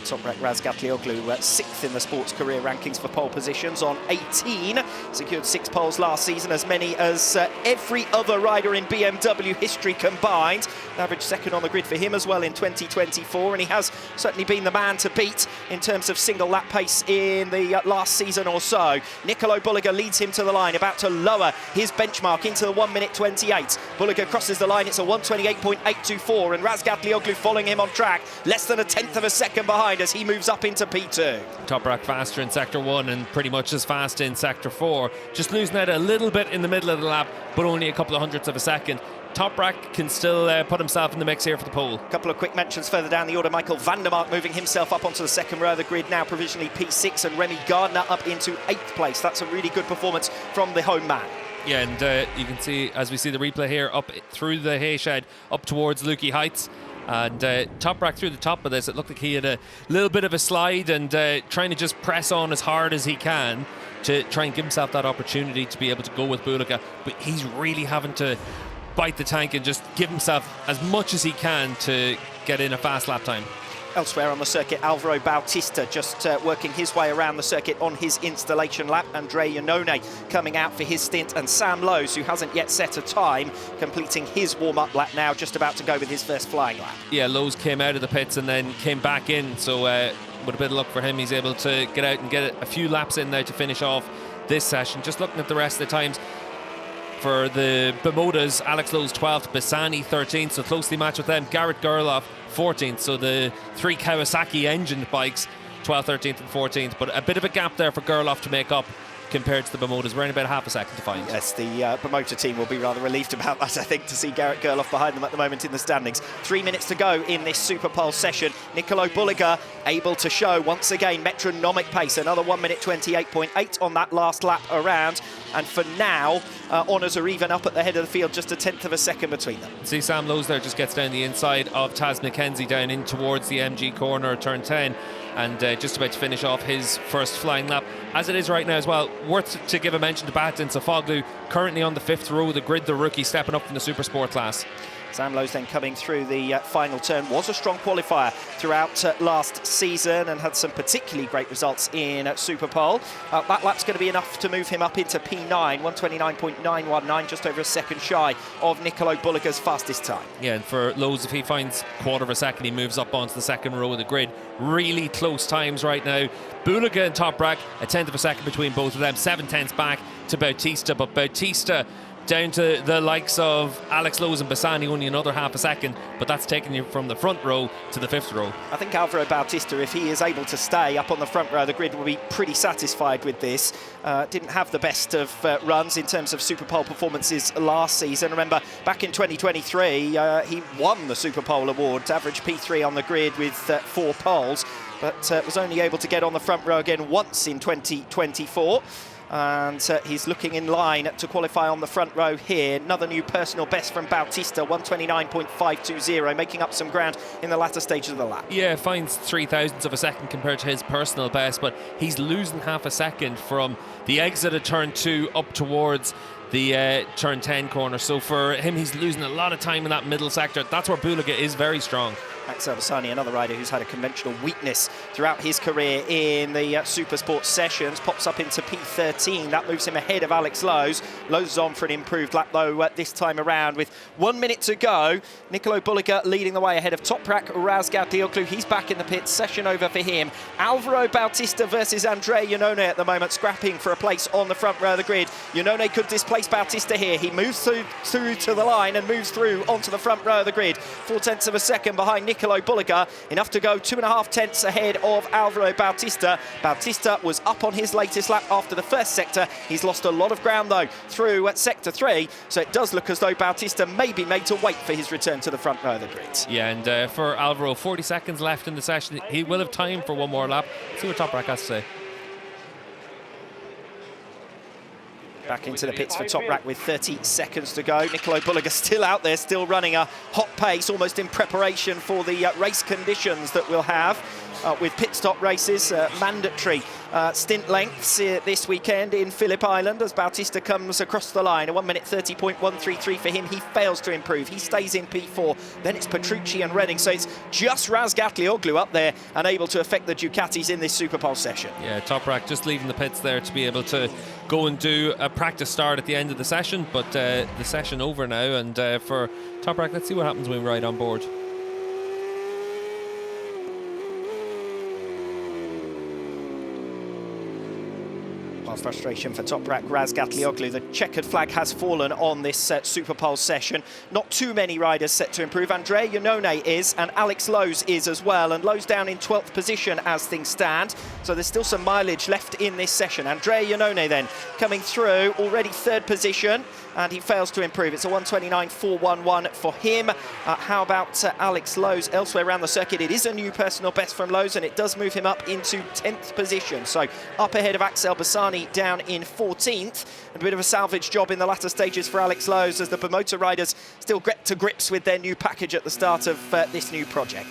Toprak Razgatlioglu, 6th in the sports career rankings for pole positions on 18. Secured 6 poles last season, as many as every other rider in BMW history combined. Average 2nd on the grid for him as well in 2024, and he has certainly been the man to beat in terms of single lap pace in the last season or so. Nicolo Bulega leads him to the line, about to lower his benchmark into the 1 minute 28. Bulega crosses the line, it's a 1:28.824, and Razgatlioglu following him on track, less than a 1/10 of a second behind as he moves up into P2. Toprak faster in sector 1 and pretty much as fast in sector 4. Just losing out a little bit in the middle of the lap, but only a couple of hundredths of a second. Toprak can still put himself in the mix here for the pole. A couple of quick mentions further down the order. Michael van der Mark moving himself up onto the 2nd row of the grid, now provisionally P6, and Remy Gardner up into 8th place. That's a really good performance from the home man. Yeah, and you can see, as we see the replay here, up through the hay shed, up towards Lukey Heights. And Toprak through the top of this, it looked like he had a little bit of a slide and trying to just press on as hard as he can to try and give himself that opportunity to be able to go with Bulega. But he's really having to bite the tank and just give himself as much as he can to get in a fast lap time. Elsewhere on the circuit, Alvaro Bautista just working his way around the circuit on his installation lap. Andre Iannone coming out for his stint, and Sam Lowes, who hasn't yet set a time, completing his warm-up lap now, just about to go with his first flying lap. Yeah, Lowes came out of the pits and then came back in, so with a bit of luck for him, he's able to get out and get a few laps in there to finish off this session. Just looking at the rest of the times, for the Bermudas, Alex Lowes 12th, Bassani 13th, so closely matched with them. Garrett Gerloff 14th, so the 3 Kawasaki engine bikes 12th, 13th and 14th, but a bit of a gap there for Gerloff to make up compared to the Bermudas. We're in about half a second to find. Yes, the promoter team will be rather relieved about that, I think, to see Garrett Gerloff behind them at the moment in the standings. 3 minutes to go in this Superpole session. Nicolo Bulega able to show once again metronomic pace, another 1 minute 28.8 on that last lap around. And for now, honours are even up at the head of the field, just a 1/10 of a second between them. See Sam Lowes there just gets down the inside of Taz McKenzie down in towards the MG corner, turn 10, and just about to finish off his first flying lap. As it is right now as well, worth to give a mention to Bahattin Safoglu, currently on the 5th row of the grid, the rookie stepping up from the Super Sport class. Sam Lowes then coming through the final turn, was a strong qualifier throughout last season and had some particularly great results in Superpole. That lap's going to be enough to move him up into P9, 1:29.919, just over a second shy of Nicolo Bulega's fastest time. Yeah, and for Lowes, if he finds quarter of a second, he moves up onto the 2nd row of the grid. Really close times right now. Bulega and Toprak, a 1/10 of a second between both of them, 7/10 back to Bautista, but Bautista down to the likes of Alex Lowes and Bassani, only another half a second, but that's taking you from the front row to the 5th row. I think Alvaro Bautista, if he is able to stay up on the front row of the grid, will be pretty satisfied with this. Didn't have the best of runs in terms of Superpole performances last season. Remember, back in 2023, he won the Superpole award, average P3 on the grid with 4 poles, but was only able to get on the front row again once in 2024. And he's looking in line to qualify on the front row here. Another new personal best from Bautista, 1:29.520, making up some ground in the latter stages of the lap. Yeah, finds 0.03 of a second compared to his personal best, but he's losing half a second from the exit of turn 2 up towards the turn 10 corner. So for him, he's losing a lot of time in that middle sector. That's where Bulega is very strong. Axel Bassani, another rider who's had a conventional weakness throughout his career in the Supersport sessions, pops up into P13. That moves him ahead of Alex Lowes. Lowes is on for an improved lap, though, this time around. With 1 minute to go, Nicolo Bulega leading the way ahead of Toprak Razgatlioglu. He's back in the pits, session over for him. Alvaro Bautista versus Andre Iannone at the moment, scrapping for a place on the front row of the grid. Iannone could displace Bautista here. He moves through to the line and moves through onto the front row of the grid. 0.4 of a second behind Nicolo Bulega, enough to go 2.5 tenths ahead of Alvaro Bautista. Bautista was up on his latest lap after the first sector. He's lost a lot of ground though through sector 3, so it does look as though Bautista may be made to wait for his return to the front row of the grid. Yeah, and for Alvaro, 40 seconds left in the session. He will have time for one more lap. See what Toprak has to say. Back into the pits for Toprak with 30 seconds to go. Nicolo Bulega still out there, still running a hot pace, almost in preparation for the race conditions that we'll have. with pit stop races, mandatory stint lengths this weekend in Phillip Island as Bautista comes across the line. A 1 minute 30.133 for him. He fails to improve. He stays in P4. Then it's Petrucci and Redding. So it's just Razgatlioglu up there and able to affect the Ducatis in this Superpole session. Yeah, Toprak just leaving the pits there to be able to go and do a practice start at the end of the session. But the session over now, and for Toprak, let's see what happens when we ride on board. Frustration for Toprak Razgatlioglu. The checkered flag has fallen on this Superpole session. Not too many riders set to improve. Andrea Iannone is, and Alex Lowe's is as well. And Lowe's down in 12th position as things stand. So there's still some mileage left in this session. Andrea Iannone then coming through, already 3rd position, and he fails to improve. It's a 1:29.411 for him. How about Alex Lowe's elsewhere around the circuit? It is a new personal best from Lowe's, and it does move him up into 10th position. So up ahead of Axel Bassani down in 14th. A bit of a salvage job in the latter stages for Alex Lowe's as the Promoter riders still get to grips with their new package at the start of this new project.